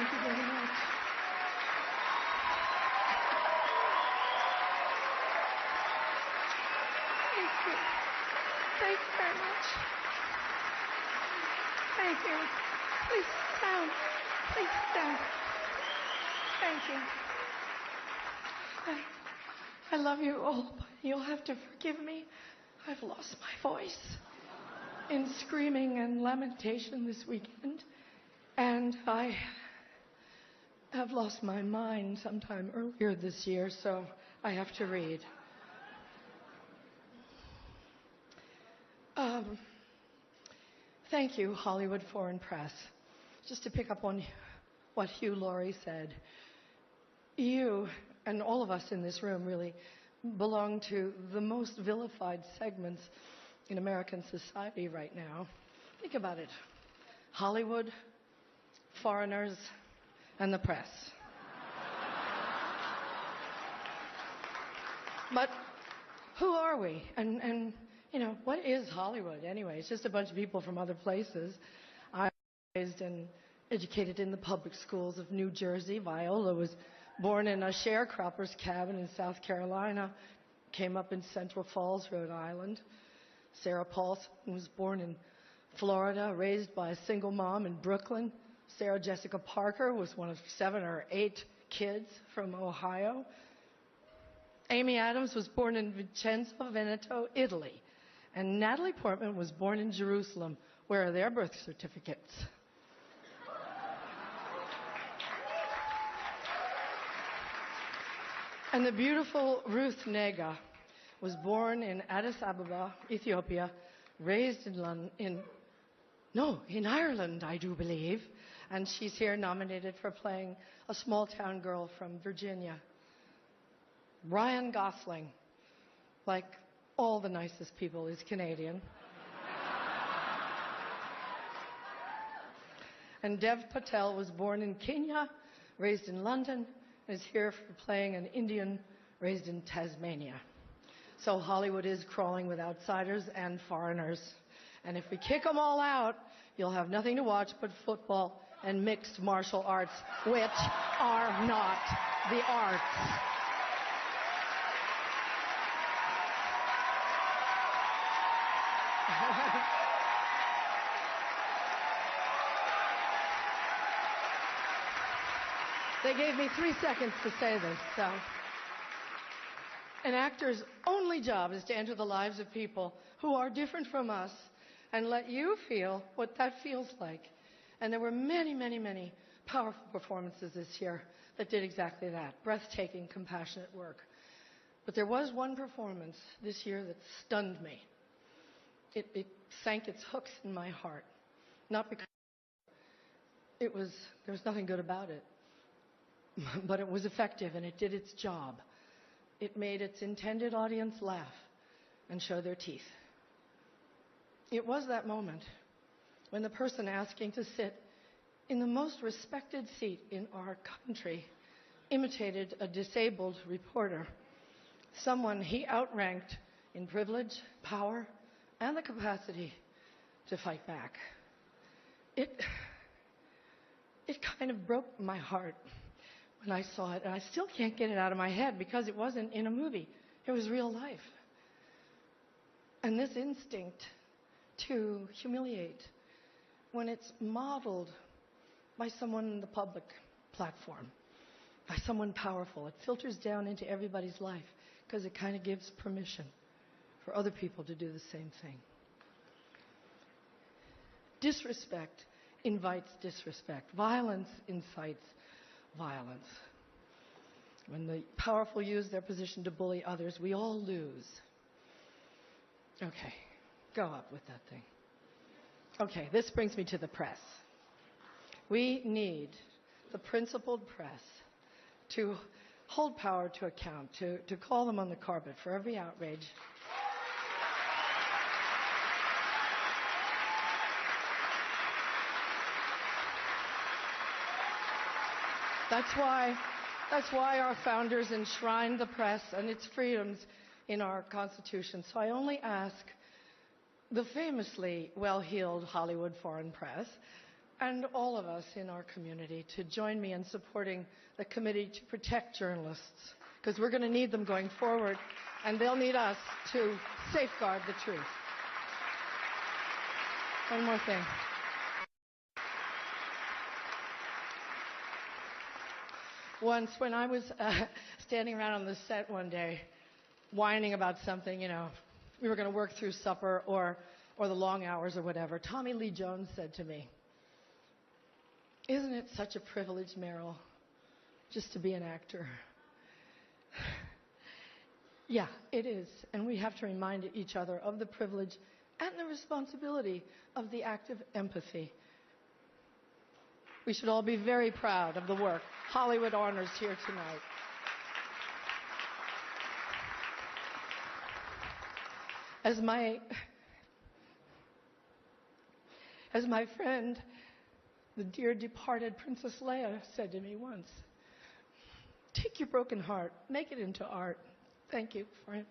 Thank you very much. Thank you. Thank you very much. Thank you. Please sit down. Please sit down. Thank you. I love you all, but you'll have to forgive me. I've lost my voice in screaming and lamentation this weekend, and I have lost my mind sometime earlier this year, so I have to read. Thank you, Hollywood Foreign Press. Just to pick up on what Hugh Laurie said, you and all of us in this room really belong to the most vilified segments in American society right now. Think about it. Hollywood, foreigners, and the press. But who are we? And you know, what is Hollywood anyway? It's just a bunch of people from other places. I was raised and educated in the public schools of New Jersey. Viola was born in a sharecropper's cabin in South Carolina, came up in Central Falls, Rhode Island. Sarah Paulson was born in Florida, raised by a single mom in Brooklyn. Sarah Jessica Parker was one of 7 or 8 kids from Ohio. Amy Adams was born in Vicenza, Veneto, Italy. And Natalie Portman was born in Jerusalem. Where are their birth certificates? And the beautiful Ruth Nega was born in Addis Ababa, Ethiopia, raised in Ireland, I do believe. And she's here nominated for playing a small-town girl from Virginia. Ryan Gosling, like all the nicest people, is Canadian. And Dev Patel was born in Kenya, raised in London, is here for playing an Indian raised in Tasmania. So Hollywood is crawling with outsiders and foreigners. And if we kick them all out, you'll have nothing to watch but football and mixed martial arts, which are not the arts. They gave me 3 seconds to say this, so. An actor's only job is to enter the lives of people who are different from us and let you feel what that feels like. And there were many, many, many powerful performances this year that did exactly that. Breathtaking, compassionate work. But there was one performance this year that stunned me. It sank its hooks in my heart. Not because there was nothing good about it. But it was effective, and it did its job. It made its intended audience laugh and show their teeth. It was that moment when the person asking to sit in the most respected seat in our country imitated a disabled reporter, someone he outranked in privilege, power, and the capacity to fight back. It kind of broke my heart when I saw it, and I still can't get it out of my head because it wasn't in a movie. It was real life. And this instinct to humiliate, when it's modeled by someone in the public platform, by someone powerful, it filters down into everybody's life because it kind of gives permission for other people to do the same thing. Disrespect invites disrespect. Violence incites violence. When the powerful use their position to bully others, we all lose. Okay, go up with that thing. Okay, this brings me to the press. We need the principled press to hold power to account, to call them on the carpet for every outrage. That's why our founders enshrined the press and its freedoms in our Constitution. So I only ask the famously well-heeled Hollywood Foreign Press and all of us in our community to join me in supporting the Committee to Protect Journalists, because we're going to need them going forward, and they'll need us to safeguard the truth. One more thing. Once, when I was standing around on the set one day, whining about something, we were going to work through supper or the long hours or whatever, Tommy Lee Jones said to me, "Isn't it such a privilege, Meryl, just to be an actor?" Yeah, it is. And we have to remind each other of the privilege and the responsibility of the act of empathy. We should all be very proud of the work Hollywood honors here tonight. As my friend, the dear departed Princess Leia, said to me once, "Take your broken heart, make it into art." Thank you for it.